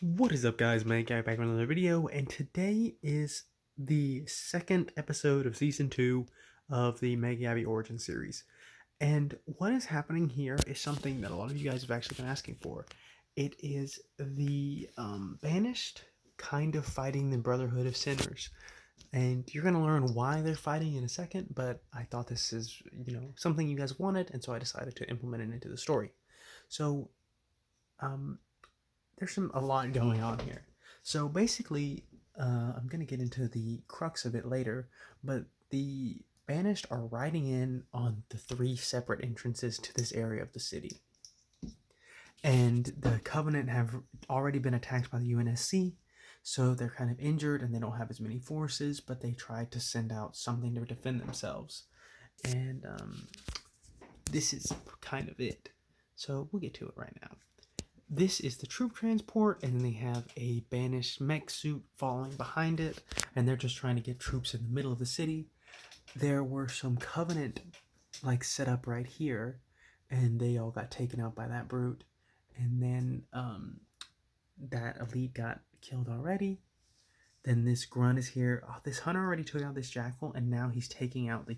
What is up, guys? Mega Gabby back with another video, and today is the second episode of Season 2 of the Mega Gabby Origin series. And what is happening here is something that a lot of you guys have actually been asking for. It is the Banished kind of fighting the Brotherhood of Sinners. And you're going to learn why they're fighting in a second, but I thought this is, something you guys wanted, and so I decided to implement it into the story. So, there's a lot going on here. So basically, I'm going to get into the crux of it later, but the Banished are riding in on the 3 separate entrances to this area of the city. And the Covenant have already been attacked by the UNSC, so they're kind of injured and they don't have as many forces, but they tried to send out something to defend themselves. And this is kind of it. So we'll get to it right now. This is the troop transport, and then they have a Banished mech suit following behind it, and they're just trying to get troops in the middle of the city. There were some Covenant, set up right here, and they all got taken out by that brute. And then that elite got killed already. Then this grunt is here. Oh, this hunter already took out this jackal, and now he's taking out the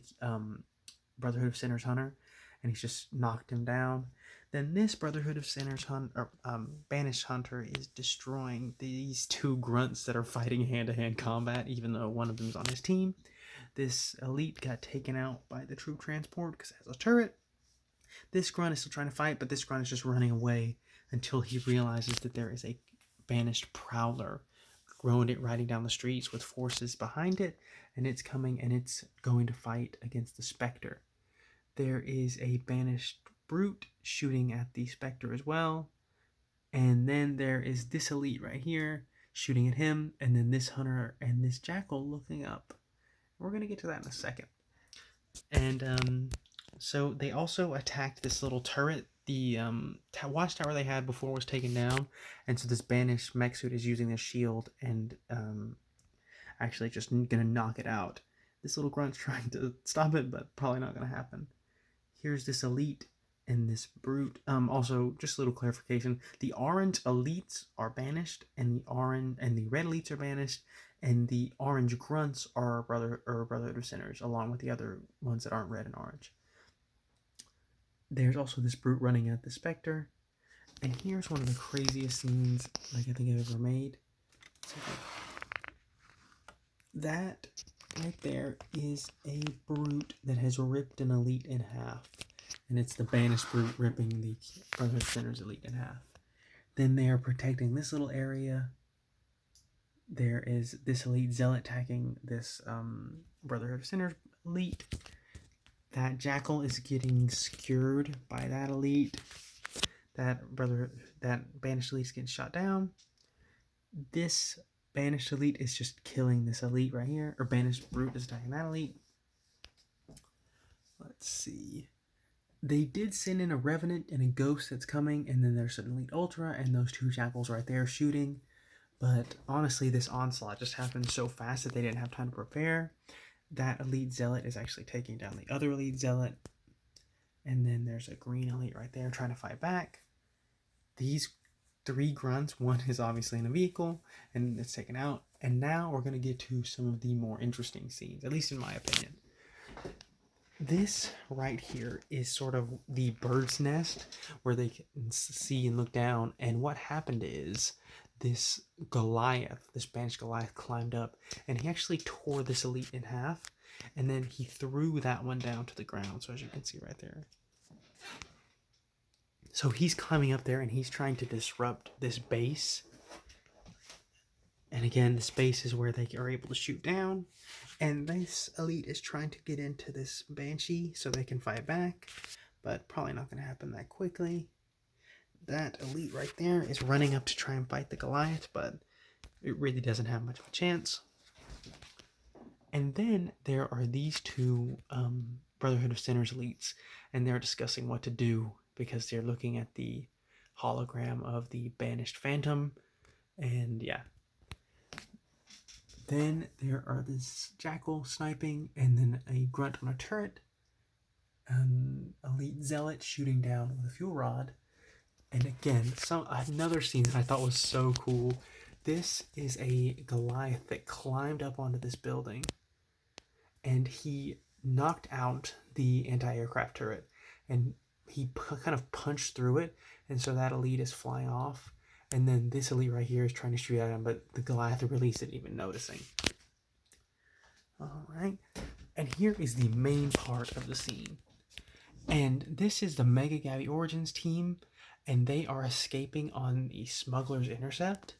Brotherhood of Sinners hunter, and he's just knocked him down. Then this Brotherhood of Sinners Banished hunter is destroying these 2 grunts that are fighting hand-to-hand combat, even though one of them is on his team. This elite got taken out by the troop transport because it has a turret. This grunt is still trying to fight, but this grunt is just running away until he realizes that there is a Banished prowler riding down the streets with forces behind it, and it's coming and it's going to fight against the Spectre. There is a Banished brute shooting at the Spectre as well, and then there is this elite right here shooting at him, and then this hunter and this jackal looking up. We're going to get to that in a second. And so they also attacked this little turret. The watchtower they had before was taken down, and so this Banished mech suit is using this shield and actually just gonna knock it out. This little grunt's trying to stop it, but probably not gonna happen. Here's this elite and this brute. Also, just a little clarification: the orange elites are banished, and the red elites are banished, and the orange grunts are Brotherhood of Sinners, along with the other ones that aren't red and orange. There's also this brute running at the Spectre. And here's one of the craziest scenes I think I've ever made. That right there is a brute that has ripped an elite in half. And it's the Banished brute ripping the Brotherhood of Sinners elite in half. Then they are protecting this little area. There is this elite zealot attacking this Brotherhood of Sinners elite. That jackal is getting skewered by that elite. That Banished elite is getting shot down. This Banished elite is just killing this elite right here. Or Banished brute is attacking that elite. Let's see. They did send in a Revenant and a Ghost that's coming. And then there's an Elite Ultra and those 2 jackals right there shooting. But honestly, this onslaught just happened so fast that they didn't have time to prepare. That elite zealot is actually taking down the other elite zealot. And then there's a green elite right there trying to fight back. These 3 grunts, one is obviously in a vehicle and it's taken out. And now we're going to get to some of the more interesting scenes, at least in my opinion. This right here is sort of the bird's nest where they can see and look down. And what happened is this Banished Goliath climbed up, and he actually tore this elite in half, and then he threw that one down to the ground. So as you can see right there. So he's climbing up there, and he's trying to disrupt this base. And again, this base is where they are able to shoot down. And this elite is trying to get into this Banshee so they can fight back, but probably not going to happen that quickly. That elite right there is running up to try and fight the Goliath, but it really doesn't have much of a chance. And then there are these 2 Brotherhood of Sinners elites, and they're discussing what to do because they're looking at the hologram of the Banished Phantom. And yeah. Then there are this jackal sniping, and then a grunt on a turret. Elite zealot shooting down with a fuel rod. And again, another scene that I thought was so cool. This is a Goliath that climbed up onto this building, and he knocked out the anti-aircraft turret, and he kind of punched through it, and so that elite is flying off, and then this elite right here is trying to shoot at him, but the Goliath released it, even noticing. All right, and here is the main part of the scene. And this is the Mega Gabby Origins team, and they are escaping on the smuggler's intercept.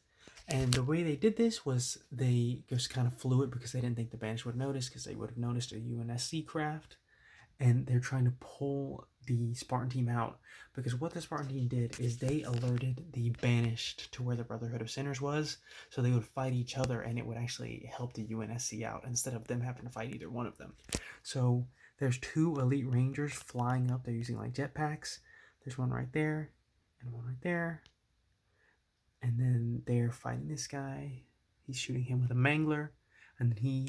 And the way they did this was they just kind of flew it because they didn't think the Banished would notice, because they would have noticed a UNSC craft. And they're trying to pull the Spartan team out, because what the Spartan team did is they alerted the Banished to where the Brotherhood of Sinners was, so they would fight each other, and it would actually help the UNSC out instead of them having to fight either one of them. So there's 2 elite rangers flying up. They're using like jetpacks. There's one right there and one right there. And then they're fighting this guy. He's shooting him with a mangler. And then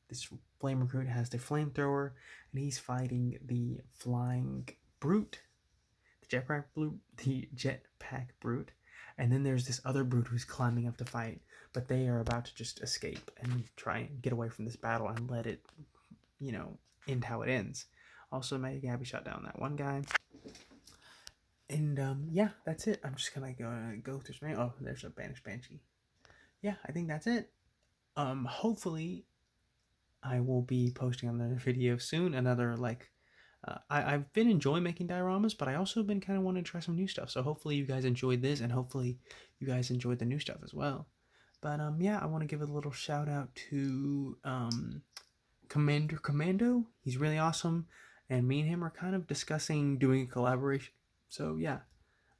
this flame recruit has the flamethrower. And he's fighting the flying brute. The jetpack brute. And then there's this other brute who's climbing up to fight. But they are about to just escape and try and get away from this battle and let it, end how it ends. Also, Mega Gabby shot down that one guy. And yeah, that's it. I'm just gonna go through some. Oh, there's a Banished Banshee. Yeah, I think that's it. Hopefully, I will be posting another video soon. Another I've been enjoying making dioramas, but I also been kind of wanting to try some new stuff. So hopefully you guys enjoyed this, and hopefully you guys enjoyed the new stuff as well. But yeah, I want to give a little shout out to Commander Commando. He's really awesome, and me and him are kind of discussing doing a collaboration. So yeah,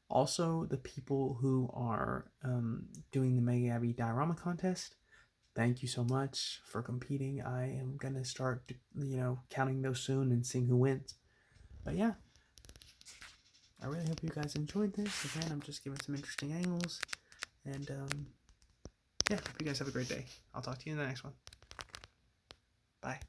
also the people who are doing the Mega Gabby Diorama Contest, thank you so much for competing. I am gonna start counting those soon and seeing who wins. But yeah, I really hope you guys enjoyed this. Again, I'm just giving some interesting angles, and yeah, hope you guys have a great day. I'll talk to you in the next one. Bye.